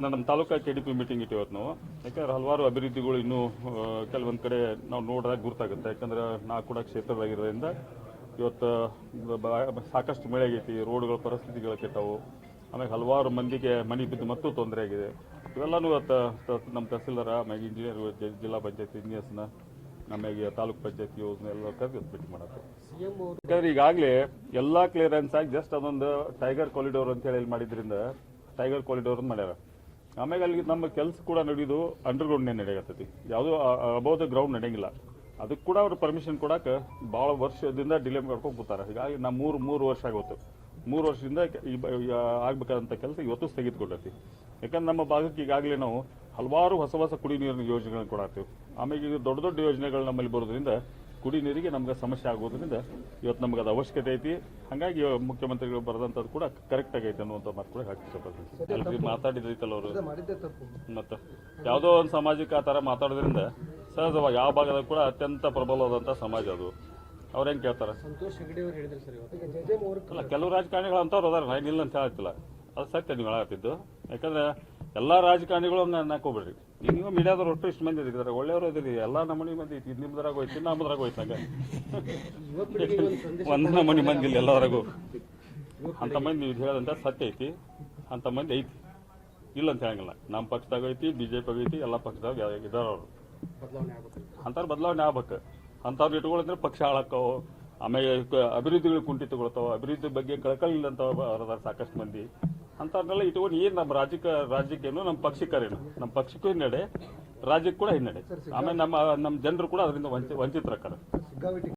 ನಮ್ಮ taluka KDP meeting ಇಟ್ಟಿವತ್ತು ನಾವು. ಯಾಕಂದ್ರೆ ಹಲವಾರು ಅಭಿವೃದ್ಧಿಗಳು ಇನ್ನೂ ಕೆಲವೊಂದು ಕಡೆ ನಾವು ನೋಡಿದಾಗ ಗುರ್ತಾಗುತ್ತೆ. ಯಾಕಂದ್ರೆ ನಾ ಕೂಡ ಕ್ಷೇತ್ರದಾಗಿರೋದ್ರಿಂದ ಇವತ್ತು ಸಾಕಷ್ಟು ಮಳೆ ಆಗೈತಿ, ರೋಡ್ಗಳ ಪರಿಸ್ಥಿತಿಗಳು ಕೆಟ್ಟವು, ಆಮೇಲೆ ಹಲವಾರು ಮಂದಿಗೆ ಮನೆ ಬಿದ್ದು ಮತ್ತೂ ತೊಂದರೆ ಆಗಿದೆ. ಇವೆಲ್ಲನೂ ಇವತ್ತು ನಮ್ಮ ತಹಸೀಲ್ದಾರ, ಆಮೇಲೆ ಇಂಜಿನಿಯರ್, ಜಿಲ್ಲಾ ಪಂಚಾಯತ್ ಇಂಜಿನಿಯರ್ಸ್ನ, ಆಮೇಲೆ ತಾಲೂಕ್ ಪಂಚಾಯತ್ ಯೋಜನೆ ಎಲ್ಲ ಕರೆದು ಭೇಟಿ ಮಾಡತ್ತೆ. ಯಾಕಂದ್ರೆ ಈಗಾಗಲೇ ಎಲ್ಲ ಕ್ಲಿಯರೆನ್ಸ್ ಆಗಿ ಜಸ್ಟ್ ಅದೊಂದು ಟೈಗರ್ ಕಾರಿಡೋರ್ ಅಂತ ಹೇಳಿ ಮಾಡಿದ್ರಿಂದ ಟೈಗರ್ ಕಾರಿಡೋರ್ ಅಂತ ಮಾಡ್ಯಾರ. ಆಮೇಲೆ ಅಲ್ಲಿ ನಮ್ಮ ಕೆಲಸ ಕೂಡ ನಡೆಯೋದು ಅಂಡರ್ಗ್ರೌಂಡ್ನೇ ನಡೆಯತ್ತೈತಿ, ಯಾವುದೋ ಅಬೌವ್ ದ ಗ್ರೌಂಡ್ ನಡೆಯಂಗಿಲ್ಲ. ಅದಕ್ಕೆ ಕೂಡ ಅವ್ರು ಪರ್ಮಿಷನ್ ಕೊಡಕ್ಕೆ ಭಾಳ ವರ್ಷದಿಂದ ಡಿಲೇ ಮಾಡ್ಕೊಂಡು ಕೂತಾರೆ. ಹೀಗಾಗಿ ನಾವು ಮೂರು ವರ್ಷ ಆಗೋತು. 3 ವರ್ಷದಿಂದ ಆಗ್ಬೇಕಾದಂಥ ಕೆಲಸ ಇವತ್ತು ಸ್ಥಗಿತಗೊಂಡೈತಿ. ಯಾಕಂದ್ರೆ ನಮ್ಮ ಭಾಗಕ್ಕೆ ಈಗಾಗಲೇ ನಾವು ಹಲವಾರು ಹೊಸ ಕುಡಿ ನೀರಿನ ಯೋಜನೆಗಳನ್ನು ಕೊಡಾತೀವಿ. ಆಮೇಲೆ ಈಗ ದೊಡ್ಡ ಯೋಜನೆಗಳು ನಮ್ಮಲ್ಲಿ ಬರೋದ್ರಿಂದ ಕುಡಿ ನೀರಿಗೆ ನಮ್ಗೆ ಸಮಸ್ಯೆ ಆಗೋದ್ರಿಂದ ಇವತ್ತು ನಮ್ಗೆ ಅದು ಅವಶ್ಯಕತೆ ಐತಿ. ಹಾಗಾಗಿ ಮುಖ್ಯಮಂತ್ರಿಗಳು ಬರೆದಂಥದ್ದು ಕೂಡ ಕರೆಕ್ಟ್ ಆಗೈತೆ ಅನ್ನುವಂಥ ಮಾತು ಕೂಡ ಹಾಕಿ ಮಾತಾಡಿದ್ರೈತಲ್ಲ ಅವರು. ಮತ್ತು ಯಾವುದೋ ಒಂದು ಸಮಾಜಕ್ಕೆ ಆ ಥರ ಮಾತಾಡೋದ್ರಿಂದ ಸಹಜವಾಗಿ ಯಾವ ಭಾಗದಾಗ ಕೂಡ ಅತ್ಯಂತ ಪ್ರಬಲವಾದಂಥ ಸಮಾಜ ಅದು. ಅವ್ರು ಹೆಂಗೆ ಕೇಳ್ತಾರೆ? ಅಲ್ಲ, ಕೆಲವು ರಾಜಕಾರಣಿಗಳು ಅಂತವ್ರು ಅದಾರ, ಇಲ್ಲ ಅಂತ ಹೇಳ್ತಿಲ್ಲ, ಅದು ಸತ್ಯ ನೀವು ಹೇಳತ್ತಿದ್ದು. ಯಾಕಂದ್ರೆ ಎಲ್ಲ ರಾಜಕಾರಣಿಗಳು ಹಾಕೋಬಿಡ್ರಿ. ನೀವು ಮೀಡಿಯಾದವ್ರು ಒಟ್ಟು ಇಷ್ಟು ಮಂದಿ ಇದ್ದಾರೆ, ಒಳ್ಳೆಯವರು ಇದ್ದೀರಿ, ಎಲ್ಲ ನಮೂನಿ ಮಂದಿ ಐತಿ. ನಿಮ್ದ್ರಾಗ ಹೋಯ್ತು, ನಮ್ಮದ್ರಾಗ ಹೋಯ್ತು, ಹಂಗೆ ಒಂದು ನಮೂನಿ ಮಂದಿ ಇಲ್ಲ ಎಲ್ಲವರೆಗೂ. ಅಂಥ ಮಂದಿ ನೀವು ಹೇಳದಂತ ಸತ್ಯ ಐತಿ, ಅಂಥ ಮಂದಿ ಐತಿ, ಇಲ್ಲ ಅಂತ ಹೇಳಂಗಿಲ್ಲ. ನಮ್ಮ ಪಕ್ಷದಾಗ ಐತಿ, BJP ಐತಿ, ಎಲ್ಲ ಪಕ್ಷದಾಗ ಇದಾರ ಅವರು. ಅಂಥವ್ರು ಬದಲಾವಣೆ ಆಗ್ಬೇಕು. ಅಂಥವ್ರು ಇಟ್ಕೊಳ್ಳಿದ್ರೆ ಪಕ್ಷ ಹಾಳಾಕ್ಕವು, ಆಮೇಲೆ ಅಭಿವೃದ್ಧಿಗಳು ಕುಂಠಿತಗೊಳ್ತಾವ, ಅಭಿವೃದ್ಧಿ ಬಗ್ಗೆ ಕಳಕಳಿ ಇಲ್ಲ ಅಂತ ಅವರದಾರ ಸಾಕಷ್ಟು ಮಂದಿ. ಅಂಥವ್ರನ್ನೆಲ್ಲ ಇಟ್ಕೊಂಡು ಏನು ನಮ್ಮ ರಾಜ್ಯಕ್ಕೇನು, ನಮ್ಮ ಪಕ್ಷಕ್ಕರೇನು, ನಮ್ಮ ಪಕ್ಷಕ್ಕೂ ಹಿನ್ನಡೆ, ರಾಜ್ಯಕ್ಕೆ ಕೂಡ ಹಿನ್ನಡೆ. ಆಮೇಲೆ ನಮ್ಮ ಜನರು ಕೂಡ ಅದರಿಂದ ವಂಚಿತರಾಗ್ತಾರೆ.